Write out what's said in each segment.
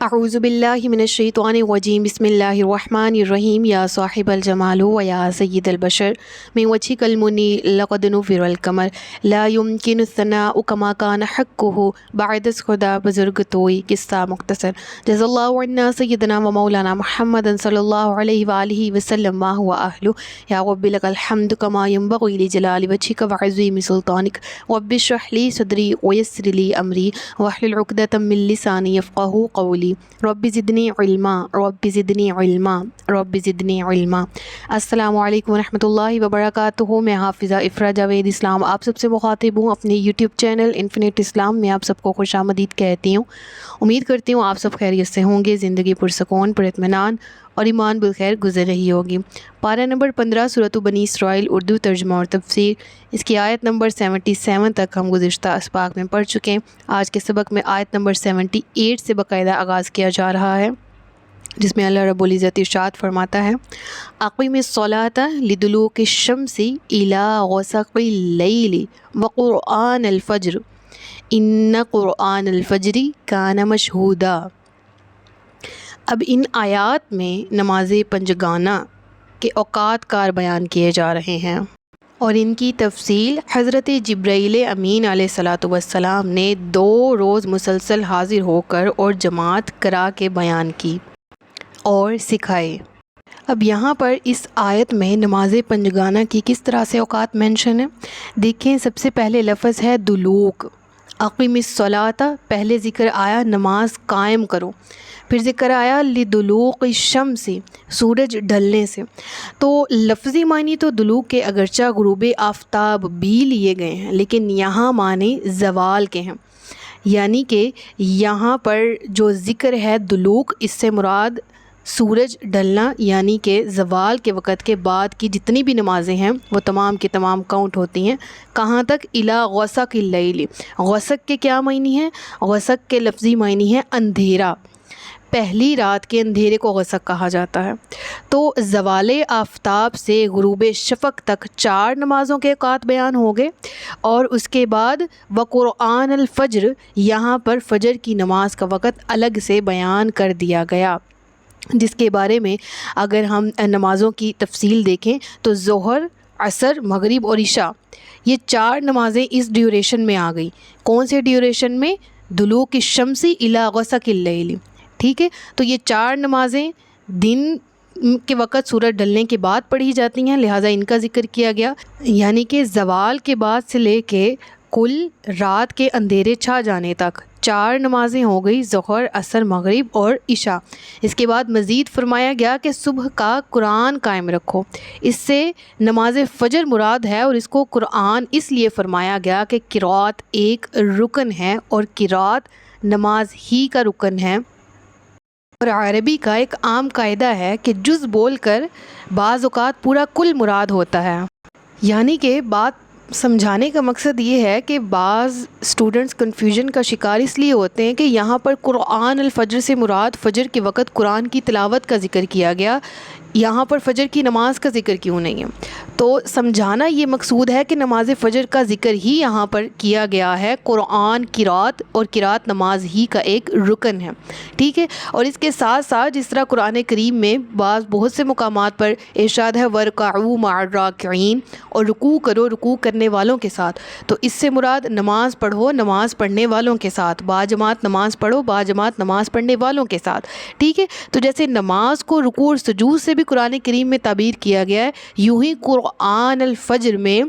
اعوذ باللہ من الشیطان الرجیم بسم اللہ الرحمن الرحیم یا صاحب الجمال و یا سید البشر من وجهک المنیر لقد نور القمر لا يمكن الثناء كما كان حقه بعد از خدا بزرگ توئی قصہ مختصر جزا اللہ عنا سیدنا و مولانا محمد صلی اللہ علیہ وآلہ وسلم ما هو اہلہ یا رب لک الحمد كما ينبغي لجلال وجهک وعظیم سلطانک رب اشرح لي صدری ويسر لي امری واحلل عقدۃ من لسانی یفقهوا قولی رب زدنی علما رب زدنی علما رب زدنی علما۔ السلام علیکم ورحمۃ اللہ وبرکاتہ۔ میں حافظہ افرا جاوید اسلام آپ سب سے مخاطب ہوں اپنے یوٹیوب چینل انفینٹ اسلام میں آپ سب کو خوش آمدید کہتی ہوں۔ امید کرتی ہوں آپ سب خیریت سے ہوں گے، زندگی پرسکون پر اطمینان اور ایمان بالخیر گزر رہی ہوگی۔ پارہ نمبر 15 سورۃ بنی اسرائیل اردو ترجمہ اور تفسیر، اس کی آیت نمبر 77 تک ہم گزشتہ اسباق میں پڑھ چکے ہیں۔ آج کے سبق میں آیت نمبر 78 سے باقاعدہ آغاز کیا جا رہا ہے، جس میں اللہ رب العزت ارشاد فرماتا ہے: اقیم الصلاۃ لدلوک الشمس الی غسق اللیل وقرآن الفجر ان قرآن الفجر کان مشہودا۔ اب ان آیات میں نماز پنجگانہ کے اوقات کار بیان کیے جا رہے ہیں اور ان کی تفصیل حضرت جبرائیل امین علیہ الصلاۃ والسلام نے 2 روز مسلسل حاضر ہو کر اور جماعت کرا کے بیان کی اور سکھائے۔ اب یہاں پر اس آیت میں نماز پنجگانہ کی کس طرح سے اوقات مینشن ہے، دیکھیں۔ سب سے پہلے لفظ ہے دلوک، اقیم الصلاۃ، پہلے ذکر آیا نماز قائم کرو، پھر ذکر آیا لدلوق الشمس، سورج ڈھلنے سے۔ تو لفظی معنی تو دلوق کے اگرچہ غروب آفتاب بھی لیے گئے ہیں، لیکن یہاں معنی زوال کے ہیں، یعنی کہ یہاں پر جو ذکر ہے دلوق، اس سے مراد سورج ڈھلنا، یعنی کہ زوال کے وقت کے بعد کی جتنی بھی نمازیں ہیں وہ تمام کی تمام کاؤنٹ ہوتی ہیں۔ کہاں تک؟ الی غسق اللیل۔ غسق کے کیا معنی ہیں؟ غسق کے لفظی معنی ہے اندھیرا، پہلی رات کے اندھیرے کو غسق کہا جاتا ہے۔ تو زوال آفتاب سے غروب شفق تک 4 نمازوں کے اوقات بیان ہو گئے، اور اس کے بعد وقرآن الفجر، یہاں پر فجر کی نماز کا وقت الگ سے بیان کر دیا گیا، جس کے بارے میں اگر ہم نمازوں کی تفصیل دیکھیں تو ظہر، عصر، مغرب اور عشاء، یہ 4 نمازیں اس ڈیوریشن میں آ گئی۔ کون سے ڈیوریشن میں؟ دلوک الشمس الی غسق اللیل، ٹھیک ہے۔ تو یہ 4 نمازیں دن کے وقت سورج ڈھلنے کے بعد پڑھی جاتی ہیں، لہٰذا ان کا ذکر کیا گیا، یعنی کہ زوال کے بعد سے لے کے کل رات کے اندھیرے چھا جانے تک 4 نمازیں ہو گئی، ظہر، عصر، مغرب اور عشاء۔ اس کے بعد مزید فرمایا گیا کہ صبح کا قرآن قائم رکھو، اس سے نماز فجر مراد ہے، اور اس کو قرآن اس لیے فرمایا گیا کہ قرات ایک رکن ہے، اور قرات نماز ہی کا رکن ہے۔ اور عربی کا ایک عام قاعدہ ہے کہ جز بول کر بعض اوقات پورا کل مراد ہوتا ہے، یعنی کہ بات سمجھانے کا مقصد یہ ہے کہ بعض اسٹوڈنٹس کنفیوژن کا شکار اس لیے ہوتے ہیں کہ یہاں پر قرآن الفجر سے مراد فجر کے وقت قرآن کی تلاوت کا ذکر کیا گیا، یہاں پر فجر کی نماز کا ذکر کیوں نہیں ہے؟ تو سمجھانا یہ مقصود ہے کہ نماز فجر کا ذکر ہی یہاں پر کیا گیا ہے، قرآن قرات، اور قرات نماز ہی کا ایک رکن ہے، ٹھیک ہے۔ اور اس کے ساتھ ساتھ جس طرح قرآن کریم میں بہت سے مقامات پر ارشاد ہے وَارْكَعُوا مَعَ الرَّاكِعِينَ، اور رکوع کرو رکوع کرنے والوں کے ساتھ، تو اس سے مراد نماز پڑھو نماز پڑھنے والوں کے ساتھ، باجماعت نماز پڑھو باجماعت نماز پڑھنے والوں کے ساتھ، ٹھیک ہے۔ تو جیسے نماز کو رکوع اور سجود سے بھی قرآن کریم میں تعبیر کیا گیا ہے، یوں ہی قرآن الفجر میں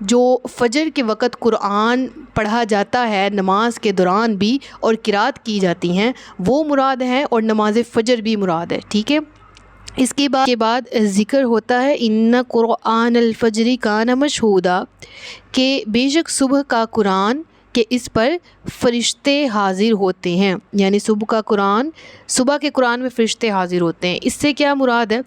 جو فجر کے وقت قرآن پڑھا جاتا ہے نماز کے دوران بھی اور قرات کی جاتی ہیں وہ مراد ہیں، اور نماز فجر بھی مراد ہے، ٹھیک ہے۔ اس کے بعد ذکر ہوتا ہے ان قرآن الفجر کان مشہودا، کہ بے شک صبح کا قرآن کہ اس پر فرشتے حاضر ہوتے ہیں، یعنی صبح کے قرآن میں فرشتے حاضر ہوتے ہیں۔ اس سے کیا مراد ہے؟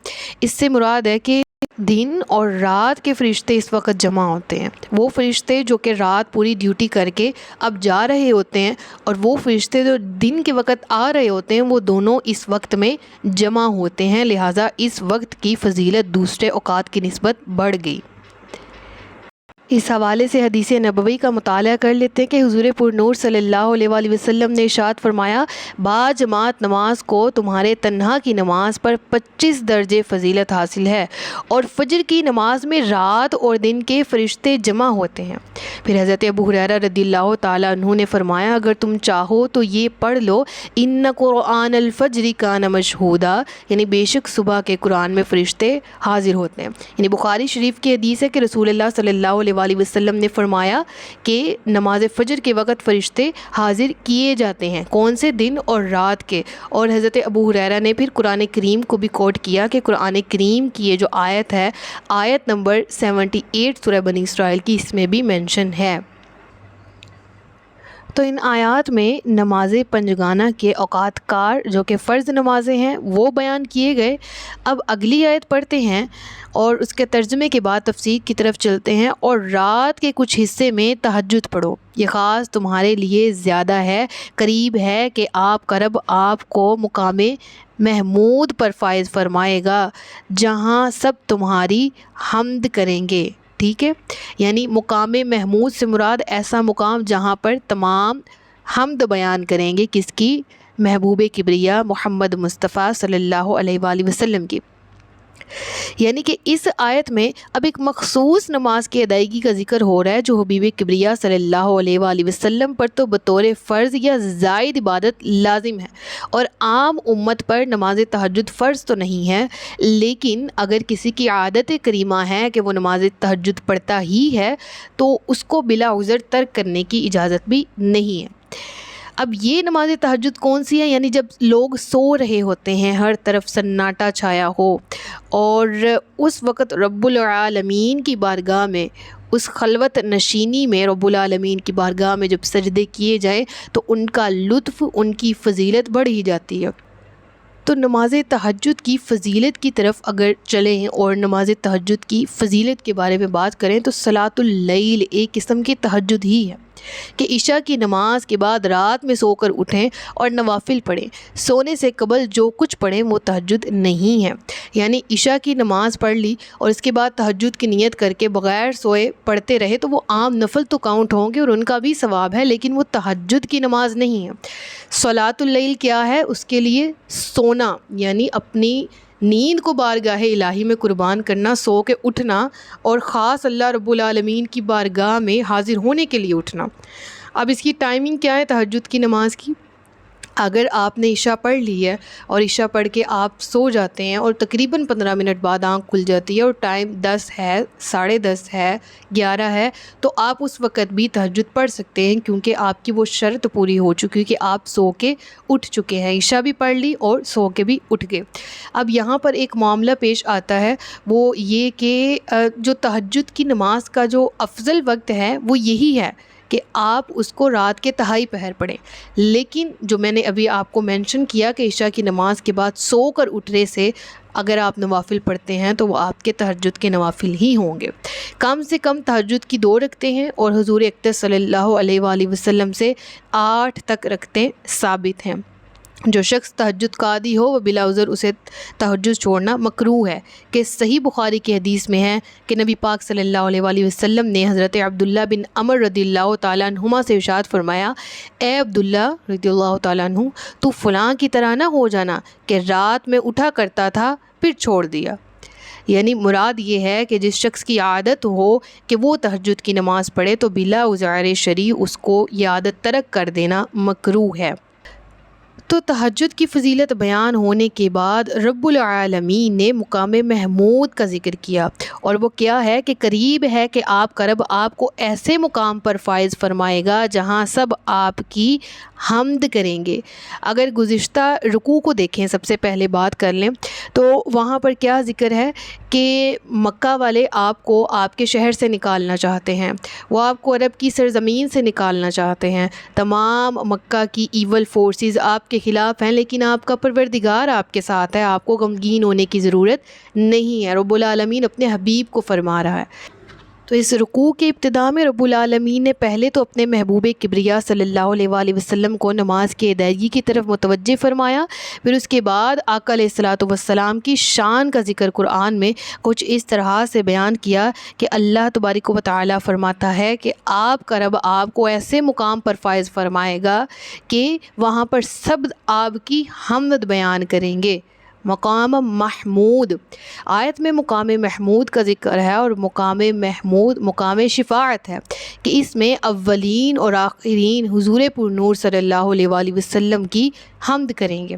اس سے مراد ہے کہ دن اور رات کے فرشتے اس وقت جمع ہوتے ہیں، وہ فرشتے جو کہ رات پوری ڈیوٹی کر کے اب جا رہے ہوتے ہیں، اور وہ فرشتے جو دن کے وقت آ رہے ہوتے ہیں، وہ دونوں اس وقت میں جمع ہوتے ہیں، لہٰذا اس وقت کی فضیلت دوسرے اوقات کی نسبت بڑھ گئی۔ اس حوالے سے حدیث نبوی کا مطالعہ کر لیتے ہیں کہ حضور پر نور صلی اللہ علیہ وآلہ وسلم نے ارشاد فرمایا، با جماعت نماز کو تمہارے تنہا کی نماز پر 25 درجے فضیلت حاصل ہے، اور فجر کی نماز میں رات اور دن کے فرشتے جمع ہوتے ہیں۔ پھر حضرت ابو ہریرہ رضی اللہ تعالیٰ عنہ نے فرمایا، اگر تم چاہو تو یہ پڑھ لو، ان قرآن الفجر کان مشہودا، یعنی بے شک صبح کے قرآن میں فرشتے حاضر ہوتے ہیں۔ یعنی بخاری شریف کی حدیث ہے کہ رسول اللہ صلی اللہ علیہ وآلہ وسلم نے فرمایا کہ نماز فجر کے وقت فرشتے حاضر کیے جاتے ہیں، کون سے؟ دن اور رات کے۔ اور حضرت ابو ہریرہ نے پھر قرآن کریم کو بھی کوٹ کیا کہ قرآن کریم کی یہ جو آیت ہے، آیت نمبر 78 سورہ بنی اسرائیل کی، اس میں بھی مینشن ہے۔ تو ان آیات میں نماز پنجگانہ کے اوقات کار جو کہ فرض نمازیں ہیں وہ بیان کیے گئے۔ اب اگلی آیت پڑھتے ہیں اور اس کے ترجمے کے بعد تفسیر کی طرف چلتے ہیں۔ اور رات کے کچھ حصے میں تہجد پڑھو، یہ خاص تمہارے لیے زیادہ ہے، قریب ہے کہ آپ کا رب آپ کو مقام محمود پر فائز فرمائے گا، جہاں سب تمہاری حمد کریں گے۔ ٹھیک ہے، یعنی مقام محمود سے مراد ایسا مقام جہاں پر تمام حمد بیان کریں گے، کس کی؟ محبوب کبریا محمد مصطفیٰ صلی اللہ علیہ وآلہ وسلم کی۔ یعنی کہ اس آیت میں اب ایک مخصوص نماز کی ادائیگی کا ذکر ہو رہا ہے جو حبیب کبریا صلی اللہ علیہ وآلہ وسلم پر تو بطور فرض یا زائد عبادت لازم ہے، اور عام امت پر نماز تہجد فرض تو نہیں ہے، لیکن اگر کسی کی عادت کریمہ ہے کہ وہ نماز تہجد پڑھتا ہی ہے تو اس کو بلا عذر ترک کرنے کی اجازت بھی نہیں ہے۔ اب یہ نماز تہجد کون سی ہے؟ یعنی جب لوگ سو رہے ہوتے ہیں، ہر طرف سناٹا چھایا ہو، اور اس وقت رب العالمین کی بارگاہ میں، اس خلوت نشینی میں رب العالمین کی بارگاہ میں جب سجدے کیے جائیں تو ان کا لطف، ان کی فضیلت بڑھ ہی جاتی ہے۔ تو نماز تہجد کی فضیلت کی طرف اگر چلیں اور نماز تہجد کی فضیلت کے بارے میں بات کریں تو صلاۃ اللیل ایک قسم کی تہجد ہی ہے کہ عشاء کی نماز کے بعد رات میں سو کر اٹھیں اور نوافل پڑھیں۔ سونے سے قبل جو کچھ پڑھیں وہ تہجد نہیں ہے، یعنی عشاء کی نماز پڑھ لی اور اس کے بعد تہجد کی نیت کر کے بغیر سوئے پڑھتے رہے تو وہ عام نفل تو کاؤنٹ ہوں گے اور ان کا بھی ثواب ہے، لیکن وہ تہجد کی نماز نہیں ہے۔ صلاۃ اللیل کیا ہے؟ اس کے لیے سونا، یعنی اپنی نیند کو بارگاہ الہی میں قربان کرنا، سو کے اٹھنا، اور خاص اللہ رب العالمین کی بارگاہ میں حاضر ہونے کے لیے اٹھنا۔ اب اس کی ٹائمنگ کیا ہے تہجد کی نماز کی؟ اگر آپ نے عشاء پڑھ لی ہے اور عشاء پڑھ کے آپ سو جاتے ہیں اور تقریباً 15 منٹ بعد آنکھ کھل جاتی ہے اور ٹائم 10 ہے، 10:30 ہے، 11 ہے، تو آپ اس وقت بھی تہجد پڑھ سکتے ہیں، کیونکہ آپ کی وہ شرط پوری ہو چکی کہ آپ سو کے اٹھ چکے ہیں، عشاء بھی پڑھ لی اور سو کے بھی اٹھ گئے۔ اب یہاں پر ایک معاملہ پیش آتا ہے، وہ یہ کہ جو تہجد کی نماز کا جو افضل وقت ہے وہ یہی ہے کہ آپ اس کو رات کے تہائی پہر پڑھیں، لیکن جو میں نے ابھی آپ کو مینشن کیا کہ عشاء کی نماز کے بعد سو کر اٹھنے سے اگر آپ نوافل پڑھتے ہیں تو وہ آپ کے تہجد کے نوافل ہی ہوں گے۔ کم سے کم تہجد کی 2 رکعتیں ہیں اور حضور اقدس صلی اللہ علیہ وآلہ وسلم سے 8 تک رکعتیں ثابت ہیں۔ جو شخص تہجد کا عادی ہو وہ بلا عذر اسے تہجد چھوڑنا مکروہ ہے، کہ صحیح بخاری کی حدیث میں ہے کہ نبی پاک صلی اللہ علیہ وآلہ وسلم نے حضرت عبداللہ بن عمر رضی اللہ تعالیٰ عنہما سے ارشاد فرمایا، اے عبداللہ رضی اللہ تعالیٰ عنہ، تو فلاں کی طرح نہ ہو جانا کہ رات میں اٹھا کرتا تھا پھر چھوڑ دیا۔ یعنی مراد یہ ہے کہ جس شخص کی عادت ہو کہ وہ تہجد کی نماز پڑھے تو بلا عذر شرعی اس کو یہ عادت ترک کر دینا مکروہ ہے۔ تو تہجد کی فضیلت بیان ہونے کے بعد رب العالمین نے مقام محمود کا ذکر کیا، اور وہ کیا ہے کہ قریب ہے کہ آپ کا رب آپ کو ایسے مقام پر فائز فرمائے گا جہاں سب آپ کی حمد کریں گے۔ اگر گزشتہ رکوع کو دیکھیں، سب سے پہلے بات کر لیں تو وہاں پر کیا ذکر ہے کہ مکہ والے آپ کو آپ کے شہر سے نکالنا چاہتے ہیں، وہ آپ کو عرب کی سرزمین سے نکالنا چاہتے ہیں، تمام مکہ کی ایول فورسز آپ کے خلاف ہیں، لیکن آپ کا پروردگار آپ کے ساتھ ہے، آپ کو غمگین ہونے کی ضرورت نہیں ہے۔ رب العالمین اپنے حبیب کو فرما رہا ہے۔ تو اس رکوع کے ابتدا میں رب العالمین نے پہلے تو اپنے محبوب کبریا صلی اللہ علیہ وآلہ وسلم کو نماز کی ادائیگی کی طرف متوجہ فرمایا، پھر اس کے بعد آقا علیہ الصلاۃ والسلام کی شان کا ذکر قرآن میں کچھ اس طرح سے بیان کیا کہ اللہ تبارک و تعالیٰ فرماتا ہے کہ آپ کا رب آپ کو ایسے مقام پر فائز فرمائے گا کہ وہاں پر سب آپ کی حمد بیان کریں گے۔ مقام محمود، آیت میں مقام محمود کا ذکر ہے، اور مقام محمود مقام شفاعت ہے کہ اس میں اولین اور آخرین حضور پر نور صلی اللہ علیہ وآلہ وسلم کی حمد کریں گے۔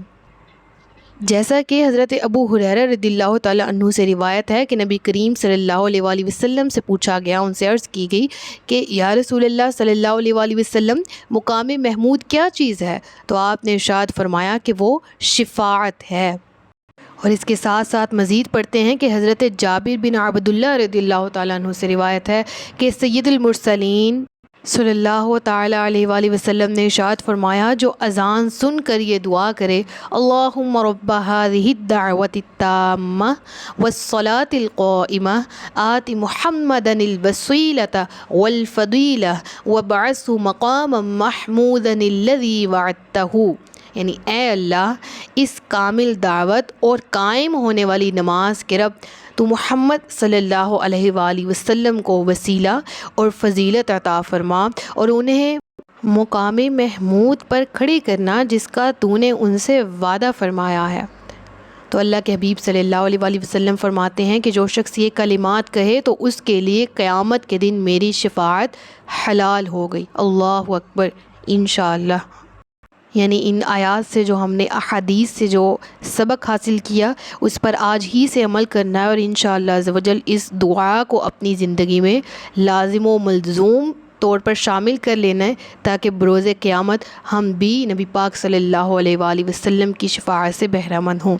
جیسا کہ حضرت ابو ہریرہ رضی اللہ تعالیٰ عنہ سے روایت ہے کہ نبی کریم صلی اللہ علیہ وآلہ وسلم سے پوچھا گیا، ان سے عرض کی گئی کہ یا رسول اللہ صلی اللہ علیہ وآلہ وسلم مقام محمود کیا چیز ہے؟ تو آپ نے ارشاد فرمایا کہ وہ شفاعت ہے۔ اور اس کے ساتھ ساتھ مزید پڑھتے ہیں کہ حضرت جابر بن عبداللہ رضی اللہ تعالیٰ عنہ سے روایت ہے کہ سید المرسلین صلی اللہ تعالیٰ علیہ وآلہ وسلم نے ارشاد فرمایا، جو اذان سن کر یہ دعا کرے اللہم رب هذه الدعوة التامة والصلاة القائمة آت محمدا الوسیلة والفضیلة وابعثه مقاما محمودا الذی وعدتہ، یعنی اے اللہ اس کامل دعوت اور قائم ہونے والی نماز کے رب، تو محمد صلی اللہ علیہ وآلہ وسلم کو وسیلہ اور فضیلت عطا فرما، اور انہیں مقام محمود پر کھڑی کرنا جس کا تو نے ان سے وعدہ فرمایا ہے۔ تو اللہ کے حبیب صلی اللہ علیہ وآلہ وسلم فرماتے ہیں کہ جو شخص یہ کلمات کہے تو اس کے لیے قیامت کے دن میری شفاعت حلال ہو گئی۔ اللہ اکبر، انشاءاللہ۔ یعنی ان آیات سے جو ہم نے احادیث سے جو سبق حاصل کیا اس پر آج ہی سے عمل کرنا ہے، اور انشاءاللہ عز و جل اس دعا کو اپنی زندگی میں لازم و ملزوم طور پر شامل کر لینا ہے، تاکہ بروز قیامت ہم بھی نبی پاک صلی اللہ علیہ وآلہ وسلم کی شفاعت سے بہرہ مند ہوں۔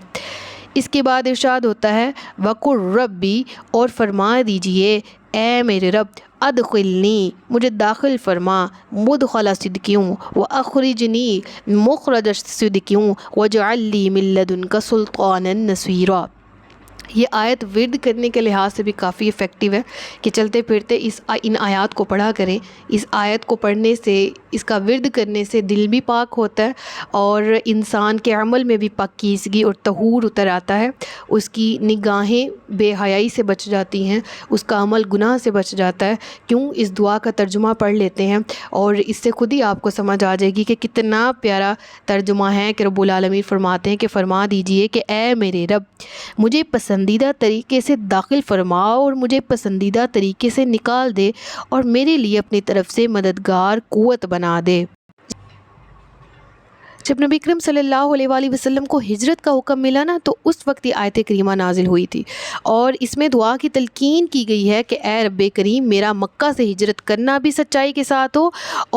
اس کے بعد ارشاد ہوتا ہے وقل ربی، اور فرما دیجئے اے میرے رب ادخلنی، مجھے داخل فرما، مدخل صدقیوں و اخرجنی مخرج صدقیوں واجعل لی من لدنک سلطانا نصیرا۔ یہ آیت ورد کرنے کے لحاظ سے بھی کافی افیکٹو ہے کہ چلتے پھرتے ان آیات کو پڑھا کریں۔ اس آیت کو پڑھنے سے، اس کا ورد کرنے سے دل بھی پاک ہوتا ہے، اور انسان کے عمل میں بھی پاکیزگی اور طہور اتر آتا ہے، اس کی نگاہیں بے حیائی سے بچ جاتی ہیں، اس کا عمل گناہ سے بچ جاتا ہے۔ کیوں؟ اس دعا کا ترجمہ پڑھ لیتے ہیں اور اس سے خود ہی آپ کو سمجھ آ جائے گی کہ کتنا پیارا ترجمہ ہے کہ رب العالمین فرماتے ہیں کہ فرما دیجئے کہ اے میرے رب مجھے پسندیدہ طریقے سے داخل فرماؤ اور مجھے پسندیدہ طریقے سے نکال دے، اور میرے لیے اپنی طرف سے مددگار قوت بنا دے۔ جب نبی کریم صلی اللہ علیہ وآلہ وسلم کو ہجرت کا حکم ملا نا، تو اس وقت یہ آیت کریمہ نازل ہوئی تھی، اور اس میں دعا کی تلقین کی گئی ہے کہ اے رب کریم میرا مکہ سے ہجرت کرنا بھی سچائی کے ساتھ ہو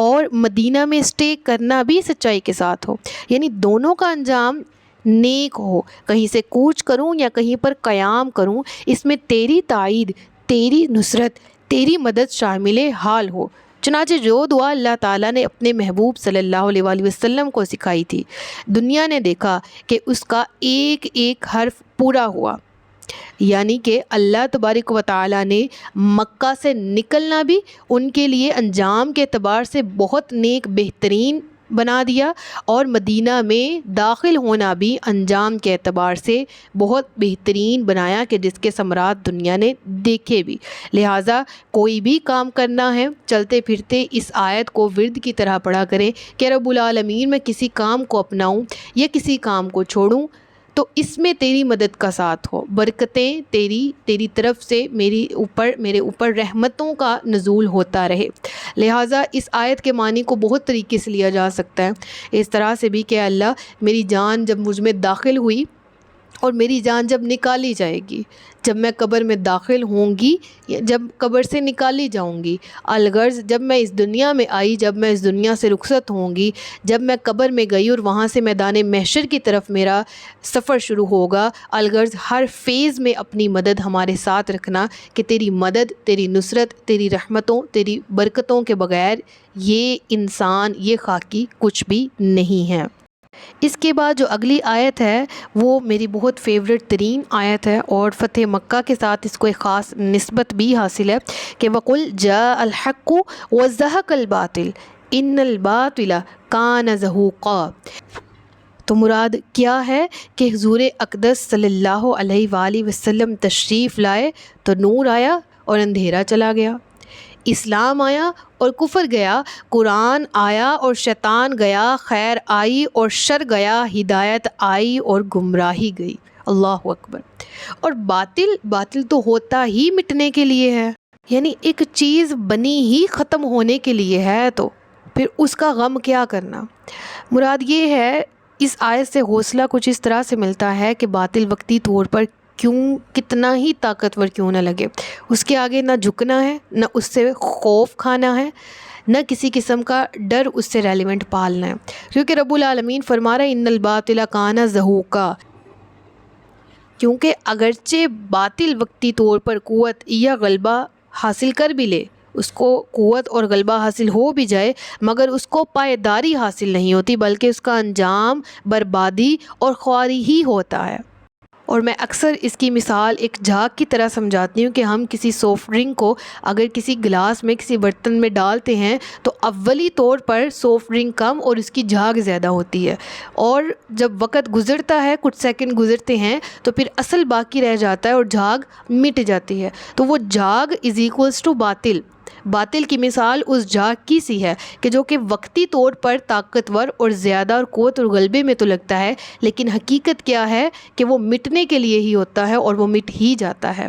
اور مدینہ میں اسٹے کرنا بھی سچائی کے ساتھ ہو، یعنی دونوں کا انجام نیک ہو، کہیں سے کوچ کروں یا کہیں پر قیام کروں، اس میں تیری تائید، تیری نصرت، تیری مدد شامل حال ہو۔ چنانچہ جو دعا اللہ تعالیٰ نے اپنے محبوب صلی اللہ علیہ وآلہ وسلم کو سکھائی تھی، دنیا نے دیکھا کہ اس کا ایک ایک حرف پورا ہوا، یعنی کہ اللہ تبارک و تعالیٰ نے مکہ سے نکلنا بھی ان کے لیے انجام کے اعتبار سے بہت نیک بہترین بنا دیا، اور مدینہ میں داخل ہونا بھی انجام کے اعتبار سے بہت بہترین بنایا کہ جس کے ثمرات دنیا نے دیکھے بھی۔ لہٰذا کوئی بھی کام کرنا ہے چلتے پھرتے اس آیت کو ورد کی طرح پڑھا کریں کہ رب العالمین میں کسی کام کو اپناؤں یا کسی کام کو چھوڑوں تو اس میں تیری مدد کا ساتھ ہو، برکتیں تیری طرف سے میرے اوپر رحمتوں کا نزول ہوتا رہے۔ لہٰذا اس آیت کے معنی کو بہت طریقے سے لیا جا سکتا ہے، اس طرح سے بھی کہ اللہ میری جان جب مجھ میں داخل ہوئی اور میری جان جب نکالی جائے گی، جب میں قبر میں داخل ہوں گی، جب قبر سے نکالی جاؤں گی، الغرض جب میں اس دنیا میں آئی، جب میں اس دنیا سے رخصت ہوں گی، جب میں قبر میں گئی اور وہاں سے میدان محشر کی طرف میرا سفر شروع ہوگا، الغرض ہر فیز میں اپنی مدد ہمارے ساتھ رکھنا کہ تیری مدد، تیری نصرت، تیری رحمتوں، تیری برکتوں کے بغیر یہ انسان، یہ خاکی کچھ بھی نہیں ہے۔ اس کے بعد جو اگلی آیت ہے وہ میری بہت فیوریٹ ترین آیت ہے، اور فتح مکہ کے ساتھ اس کو ایک خاص نسبت بھی حاصل ہے کہ وَقُلْ جَاءَ الْحَقُّ وَزَهَقَ الْبَاطِلُ إِنَّ الْبَاطِلَ كَانَ زَهُوقًا۔ تو مراد کیا ہے کہ حضور اقدس صلی اللہ علیہ وآلہ وسلم تشریف لائے تو نور آیا اور اندھیرا چلا گیا، اسلام آیا اور کفر گیا، قرآن آیا اور شیطان گیا، خیر آئی اور شر گیا، ہدایت آئی اور گمراہی گئی۔ اللہ اکبر۔ اور باطل تو ہوتا ہی مٹنے کے لیے ہے، یعنی ایک چیز بنی ہی ختم ہونے کے لیے ہے، تو پھر اس کا غم کیا کرنا۔ مراد یہ ہے اس آیت سے حوصلہ کچھ اس طرح سے ملتا ہے کہ باطل وقتی طور پر کتنا ہی طاقتور کیوں نہ لگے، اس کے آگے نہ جھکنا ہے، نہ اس سے خوف کھانا ہے، نہ کسی قسم کا ڈر اس سے ریلیونٹ پالنا ہے، کیونکہ رب العالمین فرما رہا ہے ان الباطل کان زہوقا، کیونکہ اگرچہ باطل وقتی طور پر قوت یا غلبہ حاصل کر بھی لے، اس کو قوت اور غلبہ حاصل ہو بھی جائے، مگر اس کو پائیداری حاصل نہیں ہوتی، بلکہ اس کا انجام بربادی اور خواری ہی ہوتا ہے۔ اور میں اکثر اس کی مثال ایک جھاگ کی طرح سمجھاتی ہوں کہ ہم کسی سافٹ ڈرنک کو اگر کسی گلاس میں کسی برتن میں ڈالتے ہیں تو اولی طور پر سافٹ ڈرنک کم اور اس کی جھاگ زیادہ ہوتی ہے، اور جب وقت گزرتا ہے، کچھ سیکنڈ گزرتے ہیں، تو پھر اصل باقی رہ جاتا ہے اور جھاگ مٹ جاتی ہے۔ تو وہ جھاگ از ایکولز ٹو باطل کی مثال اس جھاگ کی سی ہے کہ جو کہ وقتی طور پر طاقتور اور زیادہ اور قوت اور غلبے میں تو لگتا ہے، لیکن حقیقت کیا ہے کہ وہ مٹنے کے لیے ہی ہوتا ہے اور وہ مٹ ہی جاتا ہے۔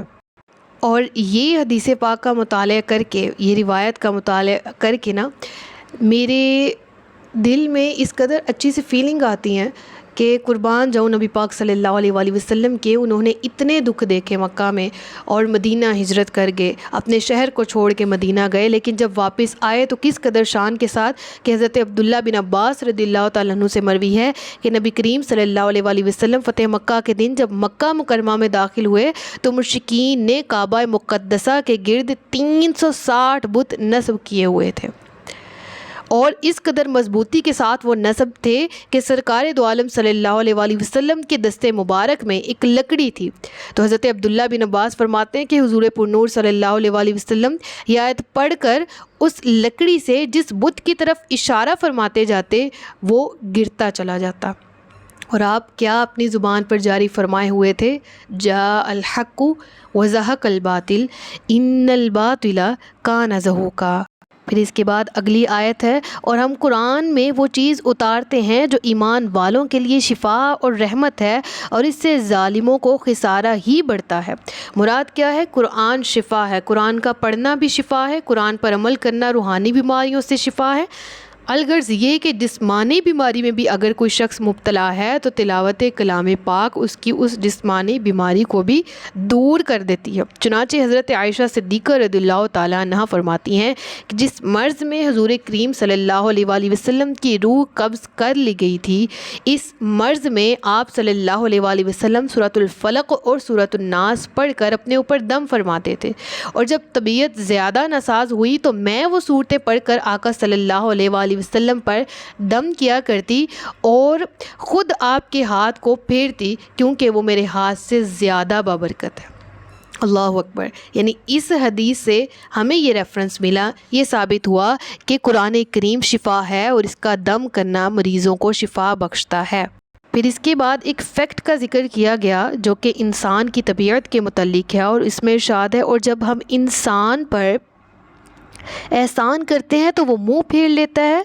اور یہ حدیث پاک کا مطالعہ کر کے، یہ روایت کا مطالعہ کر کے نا، میرے دل میں اس قدر اچھی سی فیلنگ آتی ہیں کہ قربان جاؤں نبی پاک صلی اللہ علیہ وآلہ وسلم کے، انہوں نے اتنے دکھ دیکھے مکہ میں اور مدینہ ہجرت کر گئے، اپنے شہر کو چھوڑ کے مدینہ گئے، لیکن جب واپس آئے تو کس قدر شان کے ساتھ کہ حضرت عبداللہ بن عباس رضی اللہ تعالیٰ عنہ سے مروی ہے کہ نبی کریم صلی اللہ علیہ وآلہ وسلم فتح مکہ کے دن جب مکہ مکرمہ میں داخل ہوئے تو مشرکین نے کعبہ مقدسہ کے گرد 360 بت نصب کیے ہوئے تھے، اور اس قدر مضبوطی کے ساتھ وہ نصب تھے کہ سرکار دو عالم صلی اللہ علیہ وآلہ وسلم کے دستے مبارک میں ایک لکڑی تھی۔ تو حضرت عبداللہ بن عباس فرماتے ہیں کہ حضور پرنور صلی اللہ علیہ وآلہ وسلم یہ آیت پڑھ کر اس لکڑی سے جس بت کی طرف اشارہ فرماتے جاتے وہ گرتا چلا جاتا، اور آپ کیا اپنی زبان پر جاری فرمائے ہوئے تھے، جاء الحق وزہق الباطل ان الباطل کان زہوقا۔ پھر اس کے بعد اگلی آیت ہے، اور ہم قرآن میں وہ چیز اتارتے ہیں جو ایمان والوں کے لیے شفا اور رحمت ہے، اور اس سے ظالموں کو خسارہ ہی بڑھتا ہے۔ مراد کیا ہے؟ قرآن شفا ہے، قرآن کا پڑھنا بھی شفا ہے، قرآن پر عمل کرنا روحانی بیماریوں سے شفا ہے۔ الغرض یہ کہ جسمانی بیماری میں بھی اگر کوئی شخص مبتلا ہے تو تلاوت کلام پاک اس کی اس جسمانی بیماری کو بھی دور کر دیتی ہے۔ چنانچہ حضرت عائشہ صدیقہ رضی اللہ تعالیٰ عنہا فرماتی ہیں کہ جس مرض میں حضور کریم صلی اللہ علیہ وآلہ وسلم کی روح قبض کر لی گئی تھی، اس مرض میں آپ صلی اللہ علیہ وآلہ وسلم سورۃ الفلق اور سورۃ الناس پڑھ کر اپنے اوپر دم فرماتے تھے، اور جب طبیعت زیادہ ناساز ہوئی تو میں وہ صورتیں پڑھ کر آقا صلی اللہ علیہ وآلہ وسلم پر دم کیا کرتی اور خود آپ کے ہاتھ کو پھیرتی، کیونکہ وہ میرے ہاتھ سے زیادہ بابرکت ہے۔ اللہ اکبر۔ یعنی اس حدیث سے ہمیں یہ ریفرنس ملا، یہ ثابت ہوا کہ قرآن کریم شفا ہے اور اس کا دم کرنا مریضوں کو شفا بخشتا ہے۔ پھر اس کے بعد ایک فیکٹ کا ذکر کیا گیا جو کہ انسان کی طبیعت کے متعلق ہے، اور اس میں ارشاد ہے، اور جب ہم انسان پر احسان کرتے ہیں تو وہ منہ پھیر لیتا ہے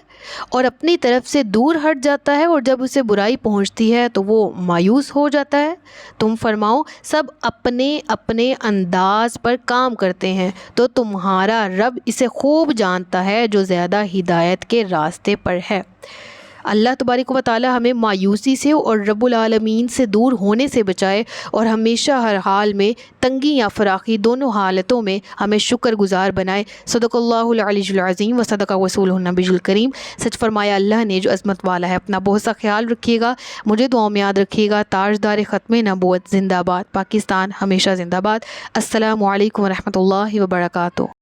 اور اپنی طرف سے دور ہٹ جاتا ہے، اور جب اسے برائی پہنچتی ہے تو وہ مایوس ہو جاتا ہے۔ تم فرماؤ سب اپنے اپنے انداز پر کام کرتے ہیں تو تمہارا رب اسے خوب جانتا ہے جو زیادہ ہدایت کے راستے پر ہے۔ اللہ تبارک و تعالی ہمیں مایوسی سے اور رب العالمین سے دور ہونے سے بچائے، اور ہمیشہ ہر حال میں تنگی یا فراخی دونوں حالتوں میں ہمیں شکر گزار بنائے۔ صدق اللہ العلی العظیم و صدق رسولہ النبی الکریم۔ سچ فرمایا اللہ نے جو عظمت والا ہے۔ اپنا بہت سا خیال رکھیے گا، مجھے دعاؤں میں یاد رکھیے گا۔ تاجدار ختم نبوت زندہ باد، پاکستان ہمیشہ زندہ باد۔ السلام علیکم ورحمۃ اللہ وبرکاتہ۔